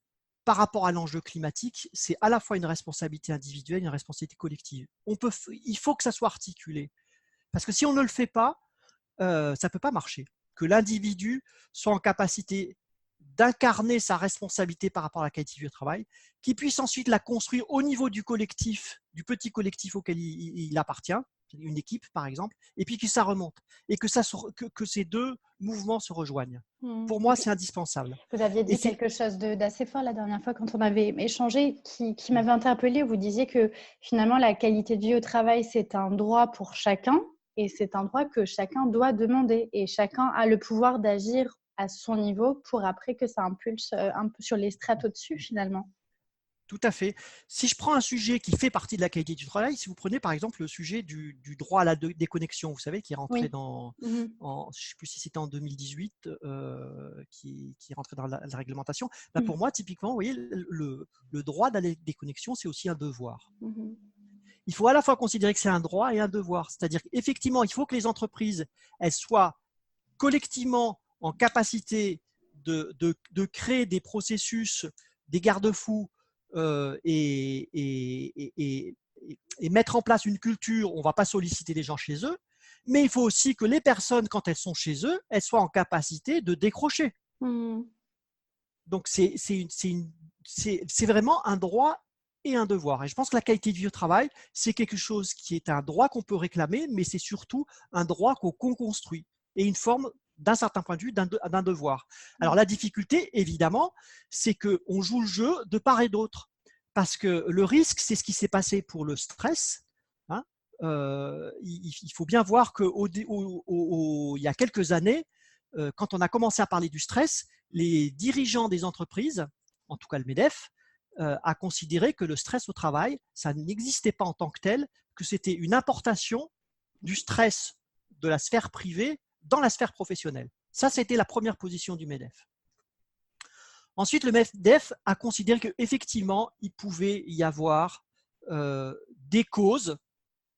S2: Par rapport à l'enjeu climatique, c'est à la fois une responsabilité individuelle et une responsabilité collective. Il faut que ça soit articulé. Parce que si on ne le fait pas, ça ne peut pas marcher. Que l'individu soit en capacité d'incarner sa responsabilité par rapport à la qualité du travail, qu'il puisse ensuite la construire au niveau du collectif, du petit collectif auquel il appartient, une équipe par exemple, et puis que ça remonte, et que ces deux mouvements se rejoignent. Pour moi, c'est indispensable.
S1: Vous aviez dit quelque chose d'assez fort la dernière fois quand on avait échangé, qui m'avait interpellée. Vous disiez que finalement, la qualité de vie au travail, c'est un droit pour chacun, et c'est un droit que chacun doit demander, et chacun a le pouvoir d'agir à son niveau pour après que ça impulse un peu sur les strates au-dessus finalement.
S2: Tout à fait. Si je prends un sujet qui fait partie de la qualité du travail, si vous prenez par exemple le sujet du droit à la déconnexion, vous savez, qui est rentré dans, je ne sais plus si c'était en 2018, qui est rentré dans la réglementation. Là, pour moi, typiquement, vous voyez, le droit à la déconnexion, c'est aussi un devoir. Il faut à la fois considérer que c'est un droit et un devoir. C'est-à-dire qu'effectivement, il faut que les entreprises, elles soient collectivement en capacité de créer des processus, des garde-fous et mettre en place une culture où on ne va pas solliciter les gens chez eux, mais il faut aussi que les personnes, quand elles sont chez eux, elles soient en capacité de décrocher. Donc, c'est vraiment un droit et un devoir. Et je pense que la qualité de vie au travail, c'est quelque chose qui est un droit qu'on peut réclamer, mais c'est surtout un droit qu'on construit et une forme, d'un certain point de vue, d'un devoir. Alors, la difficulté, évidemment, c'est qu'on joue le jeu de part et d'autre. Parce que le risque, c'est ce qui s'est passé pour le stress. Hein. Il faut bien voir qu'il y a quelques années, quand on a commencé à parler du stress, les dirigeants des entreprises, en tout cas le MEDEF, a considéré que le stress au travail, ça n'existait pas en tant que tel, que c'était une importation du stress de la sphère privée dans la sphère professionnelle. Ça, c'était la première position du MEDEF. Ensuite, le MEDEF a considéré qu'effectivement, il pouvait y avoir des causes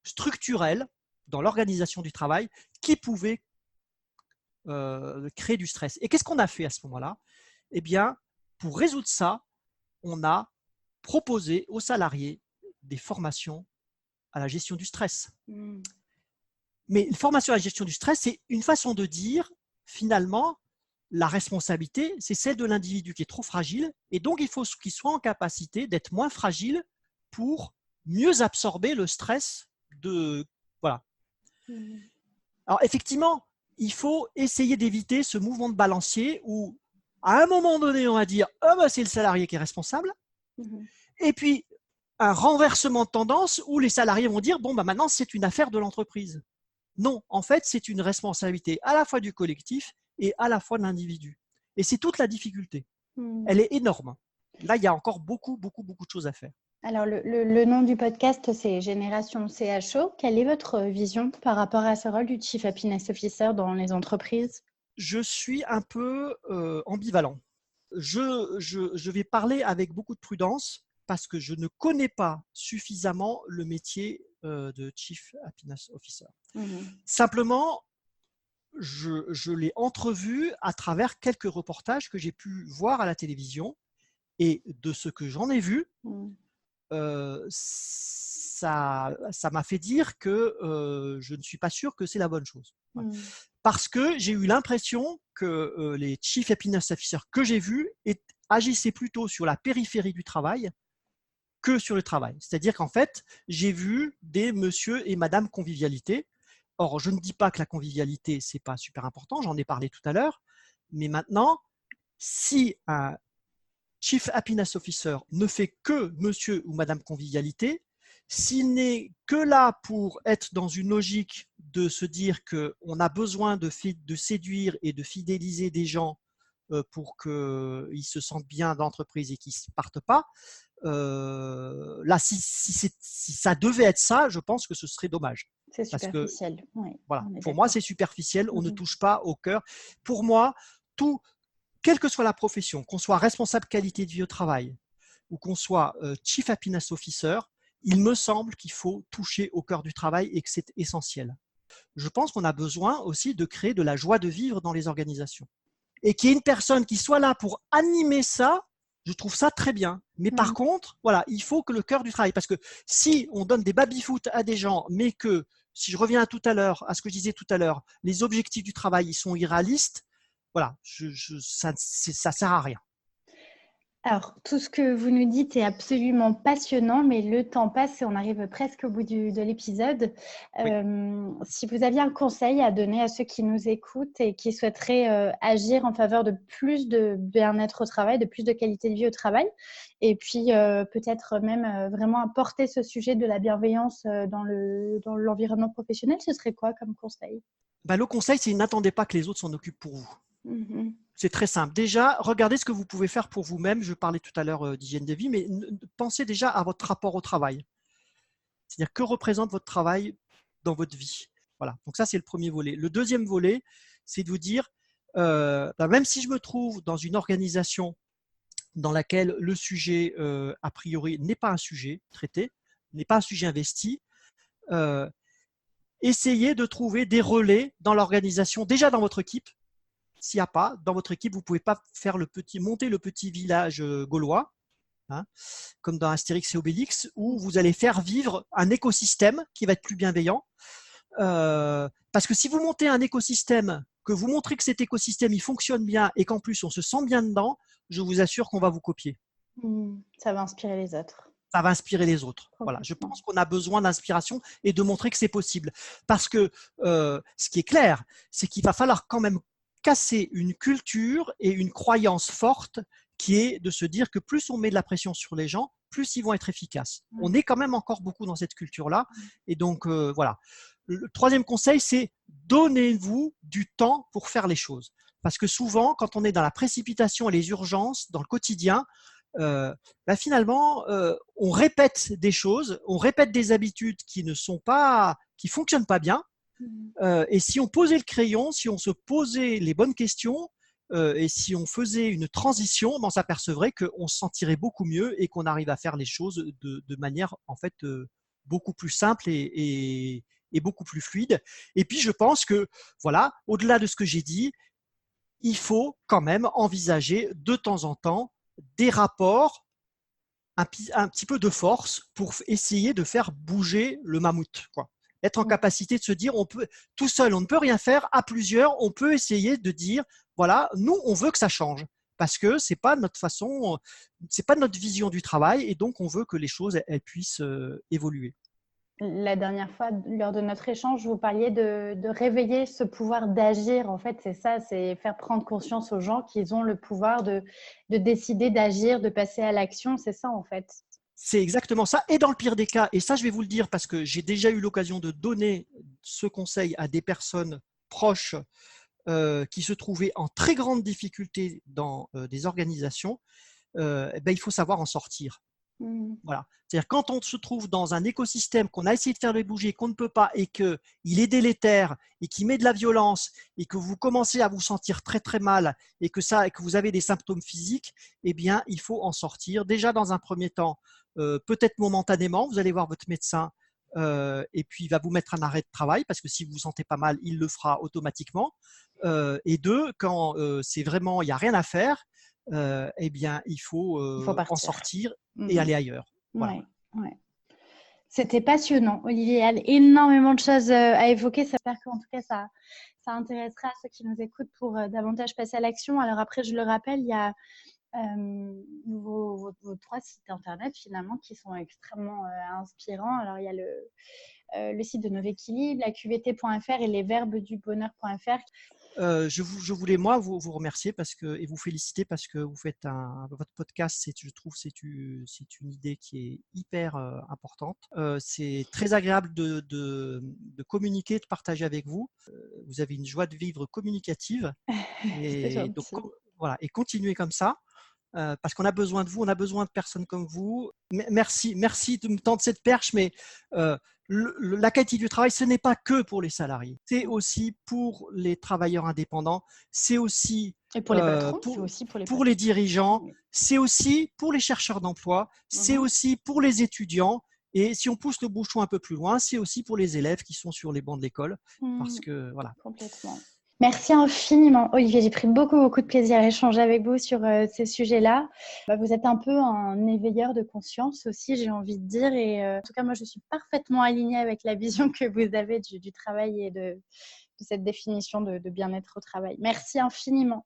S2: structurelles dans l'organisation du travail qui pouvaient créer du stress. Et qu'est-ce qu'on a fait à ce moment-là? Eh bien, pour résoudre ça, on a proposé aux salariés des formations à la gestion du stress. Mais une formation à la gestion du stress, c'est une façon de dire, finalement, la responsabilité, c'est celle de l'individu qui est trop fragile, et donc il faut qu'il soit en capacité d'être moins fragile pour mieux absorber le stress de… Voilà. Alors, effectivement, il faut essayer d'éviter ce mouvement de balancier où, à un moment donné, on va dire « oh, bah, c'est le salarié qui est responsable », et puis un renversement de tendance où les salariés vont dire « bon, bah, maintenant, c'est une affaire de l'entreprise ». Non, en fait, c'est une responsabilité à la fois du collectif et à la fois de l'individu. Et c'est toute la difficulté. Elle est énorme. Là, il y a encore beaucoup de choses à faire.
S1: Alors, le nom du podcast, c'est Génération CHO. Quelle est votre vision par rapport à ce rôle du Chief Happiness Officer dans les entreprises?
S2: Je suis un peu ambivalent. Je vais parler avec beaucoup de prudence parce que je ne connais pas suffisamment le métier de Chief Happiness Officer. Simplement, je l'ai entrevu à travers quelques reportages que j'ai pu voir à la télévision, et de ce que j'en ai vu, ça m'a fait dire que je ne suis pas sûr que c'est la bonne chose. Parce que j'ai eu l'impression que les Chief Happiness Officers que j'ai vus agissaient plutôt sur la périphérie du travail que sur le travail. C'est-à-dire qu'en fait, j'ai vu des monsieur et madame convivialité. Or, je ne dis pas que la convivialité, ce n'est pas super important, j'en ai parlé tout à l'heure, mais maintenant, si un Chief Happiness Officer ne fait que monsieur ou madame convivialité, s'il n'est que là pour être dans une logique de se dire qu'on a besoin de séduire et de fidéliser des gens pour qu'ils se sentent bien dans l'entreprise et qu'ils ne partent pas, là, si ça devait être ça, je pense que ce serait dommage.
S1: C'est superficiel.
S2: Oui, voilà, pour moi, c'est superficiel. On ne touche pas au cœur. Pour moi, quelle que soit la profession, qu'on soit responsable qualité de vie au travail ou qu'on soit Chief Happiness Officer, il me semble qu'il faut toucher au cœur du travail et que c'est essentiel. Je pense qu'on a besoin aussi de créer de la joie de vivre dans les organisations. Et qu'il y ait une personne qui soit là pour animer ça, je trouve ça très bien. Mais par contre, voilà, il faut que le cœur du travail, parce que si on donne des baby-foot à des gens, mais que, si je reviens à ce que je disais tout à l'heure, les objectifs du travail, ils sont irréalistes, voilà, ça ne sert à rien.
S1: Alors, tout ce que vous nous dites est absolument passionnant, mais le temps passe et on arrive presque au bout de l'épisode.
S2: Oui.
S1: Si vous aviez un conseil à donner à ceux qui nous écoutent et qui souhaiteraient agir en faveur de plus de bien-être au travail, de plus de qualité de vie au travail, et puis peut-être même vraiment apporter ce sujet de la bienveillance dans l'environnement professionnel, ce serait quoi comme conseil?
S2: Le conseil, c'est n'attendez pas que les autres s'en occupent pour vous. C'est très simple. Déjà, regardez ce que vous pouvez faire pour vous-même. Je parlais tout à l'heure d'hygiène de vie, mais pensez déjà à votre rapport au travail. C'est-à-dire, que représente votre travail dans votre vie? Voilà. Donc ça, c'est le premier volet. Le deuxième volet, c'est de vous dire, même si je me trouve dans une organisation dans laquelle le sujet, a priori, n'est pas un sujet traité, n'est pas un sujet investi, essayez de trouver des relais dans l'organisation, déjà dans votre équipe. S'il n'y a pas, dans votre équipe, vous ne pouvez pas monter le petit village gaulois, hein, comme dans Astérix et Obélix, où vous allez faire vivre un écosystème qui va être plus bienveillant. Parce que si vous montez un écosystème que vous montrez que cet écosystème il fonctionne bien et qu'en plus on se sent bien dedans, je vous assure qu'on va vous copier.
S1: Ça va inspirer les autres.
S2: Ça va inspirer les autres. Voilà. Je pense qu'on a besoin d'inspiration et de montrer que c'est possible. Parce que ce qui est clair, c'est qu'il va falloir quand même casser une culture et une croyance forte qui est de se dire que plus on met de la pression sur les gens, plus ils vont être efficaces. On est quand même encore beaucoup dans cette culture-là. Et donc, voilà. Le troisième conseil, c'est donnez-vous du temps pour faire les choses. Parce que souvent, quand on est dans la précipitation et les urgences, dans le quotidien, finalement, on répète des choses, on répète des habitudes qui fonctionnent pas bien. Et si on posait le crayon, si on se posait les bonnes questions, et si on faisait une transition, on s'apercevrait qu'on se sentirait beaucoup mieux et qu'on arrive à faire les choses de manière en fait beaucoup plus simple et beaucoup plus fluide. Et puis je pense que voilà, au-delà de ce que j'ai dit, il faut quand même envisager de temps en temps des rapports, un petit peu de force pour essayer de faire bouger le mammouth, quoi. Être en capacité de se dire, on peut, tout seul, on ne peut rien faire. À plusieurs, on peut essayer de dire, voilà, nous, on veut que ça change parce que c'est pas notre façon, c'est pas notre vision du travail et donc on veut que les choses elles puissent évoluer.
S1: La dernière fois, lors de notre échange, vous parliez de réveiller ce pouvoir d'agir. En fait, c'est ça, c'est faire prendre conscience aux gens qu'ils ont le pouvoir de décider d'agir, de passer à l'action. C'est ça, en fait.
S2: C'est exactement ça. Et dans le pire des cas, et ça, je vais vous le dire parce que j'ai déjà eu l'occasion de donner ce conseil à des personnes proches qui se trouvaient en très grande difficulté dans des organisations, il faut savoir en sortir. Voilà. C'est-à-dire quand on se trouve dans un écosystème qu'on a essayé de faire bouger, qu'on ne peut pas et qu'il est délétère et qu'il met de la violence et que vous commencez à vous sentir très très mal et que vous avez des symptômes physiques, eh bien il faut en sortir. Déjà dans un premier temps, peut-être momentanément, vous allez voir votre médecin et puis il va vous mettre un arrêt de travail parce que si vous vous sentez pas mal, il le fera automatiquement. Et deux, quand c'est vraiment, il n'y a rien à faire, eh bien, il faut en sortir et aller ailleurs. Voilà.
S1: Ouais. C'était passionnant, Olivier. Il y a énormément de choses à évoquer. J'espère qu'en tout cas, ça intéressera ceux qui nous écoutent pour davantage passer à l'action. Alors après, je le rappelle, il y a vos 3 sites internet finalement qui sont extrêmement inspirants. Alors, il y a le site de Novéquilibre, la qvt.fr et lesverbesdubonheur.fr.
S2: Je voulais moi vous remercier et vous féliciter parce que vous faites votre podcast. Je trouve c'est une idée qui est hyper importante. C'est très agréable de communiquer, de partager avec vous. Vous avez une joie de vivre communicative et donc voilà, et continuez comme ça. Parce qu'on a besoin de vous, on a besoin de personnes comme vous. Merci de me tendre cette perche, mais la qualité du travail, ce n'est pas que pour les salariés, c'est aussi pour les travailleurs indépendants, c'est aussi
S1: pour les patrons, c'est aussi
S2: pour les dirigeants, c'est aussi pour les chercheurs d'emploi, c'est aussi pour les étudiants. Et si on pousse le bouchon un peu plus loin, c'est aussi pour les élèves qui sont sur les bancs de l'école. Parce que voilà.
S1: Complètement. Merci infiniment, Olivier. J'ai pris beaucoup de plaisir à échanger avec vous sur ces sujets-là. Vous êtes un peu un éveilleur de conscience aussi, j'ai envie de dire. Et en tout cas, moi, je suis parfaitement alignée avec la vision que vous avez du travail et de cette définition de bien-être au travail. Merci infiniment.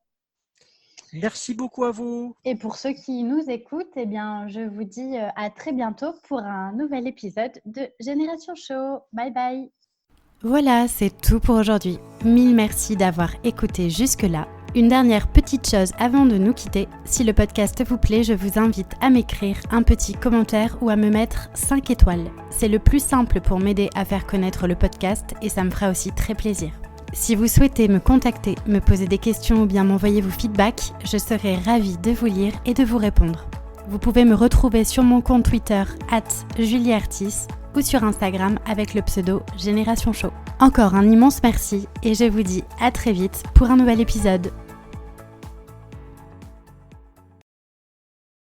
S2: Merci beaucoup à vous.
S1: Et pour ceux qui nous écoutent, eh bien, je vous dis à très bientôt pour un nouvel épisode de Génération Show. Bye bye.
S3: Voilà, c'est tout pour aujourd'hui. Mille merci d'avoir écouté jusque-là. Une dernière petite chose avant de nous quitter. Si le podcast vous plaît, je vous invite à m'écrire un petit commentaire ou à me mettre 5 étoiles. C'est le plus simple pour m'aider à faire connaître le podcast et ça me fera aussi très plaisir. Si vous souhaitez me contacter, me poser des questions ou bien m'envoyer vos feedbacks, je serai ravie de vous lire et de vous répondre. Vous pouvez me retrouver sur mon compte Twitter @julieartis ou sur Instagram avec le pseudo Génération Show. Encore un immense merci et je vous dis à très vite pour un nouvel épisode.